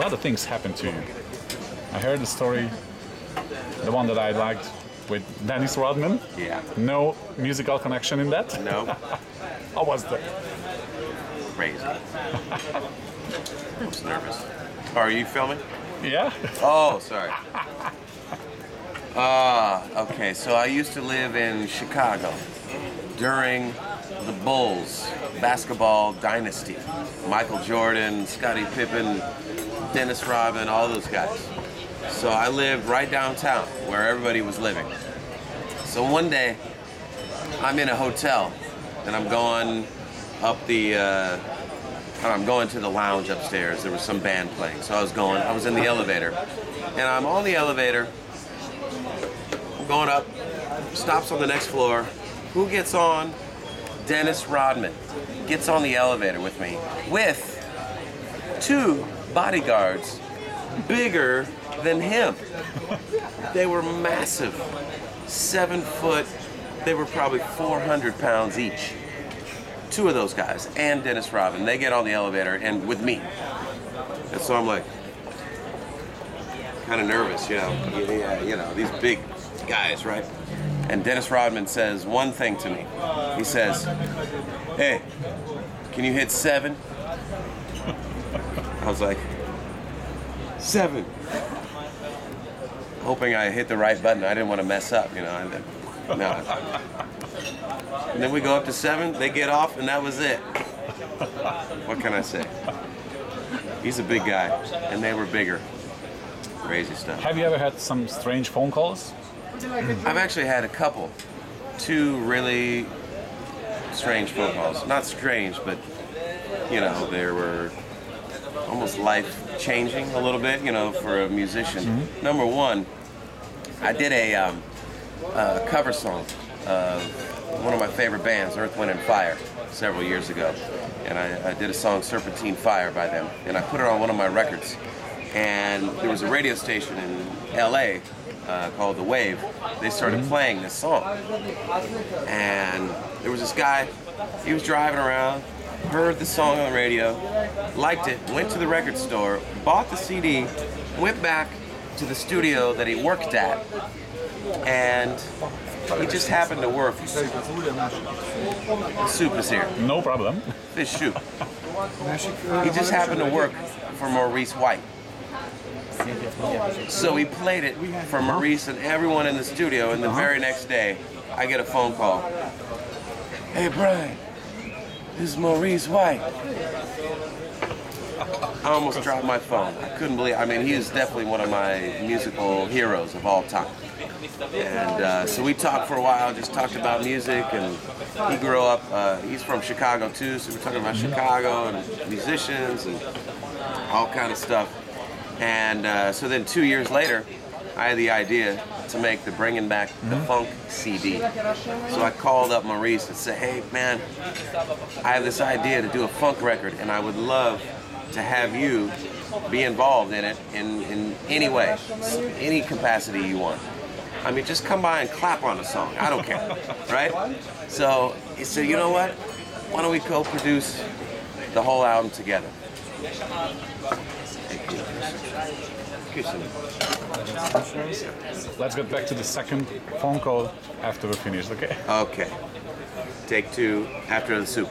lot of things happen to you. I heard the story, the one that I liked with Dennis Rodman. Yeah. No musical connection in that? No. How was that? Crazy. I was nervous. Are you filming? Yeah? Oh, sorry. Okay, so I used to live in Chicago during the Bulls basketball dynasty. Michael Jordan, Scottie Pippen, Dennis Rodman, all those guys. So I lived right downtown where everybody was living. So one day, I'm in a hotel and I'm going up I'm going to the lounge upstairs. There was some band playing. So I was in the elevator. And I'm on the elevator, I'm going up, stops on the next floor. Who gets on? Dennis Rodman gets on the elevator with me with 2 bodyguards bigger than him. They were massive, 7 foot. They were probably 400 pounds each. 2 of those guys and Dennis Rodman, they get on the elevator and with me. And so I'm like, kind of nervous, you know. Yeah, you know, these big guys, right? And Dennis Rodman says one thing to me. He says, "Hey, can you hit 7?" I was like, 7. Hoping I hit the right button. I didn't want to mess up, you know. And then, no. And then we go up to 7, they get off, and that was it. What can I say? He's a big guy, and they were bigger. Crazy stuff. Have you ever had some strange phone calls? I've actually had a couple. 2 really strange phone calls. Not strange, but, you know, they were almost life-changing a little bit, you know, for a musician. Mm-hmm. Number 1, I did a cover song of one of my favorite bands, Earth, Wind & Fire, several years ago. And I did a song, Serpentine Fire, by them. And I put it on one of my records. And there was a radio station in LA called The Wave. They started playing this song. And there was this guy, he was driving around, heard the song on the radio, liked it, went to the record store, bought the CD, went back to the studio that he worked at, and he just happened to work. The soup is here. No problem. Fish soup. He just happened to work for Maurice White. So he played it for Maurice and everyone in the studio, and the very next day, I get a phone call. "Hey, Brian, this is Maurice White." I almost dropped my phone. I couldn't believe. I mean, he is definitely one of my musical heroes of all time. And so we talked for a while, just talked about music, and he grew up, he's from Chicago too, so we're talking about Chicago and musicians and all kind of stuff. And so then 2 years later, I had the idea to make the Bringing Back the Funk CD. So I called up Maurice and said, "Hey man, I have this idea to do a funk record, and I would love to have you be involved in it in any way, any capacity you want. I mean, just come by and clap on the song. I don't care, right?" So he said, "You know what? Why don't we co-produce the whole album together?" Let's get back to the second phone call after we're finished, okay? Okay. Take 2 after the soup.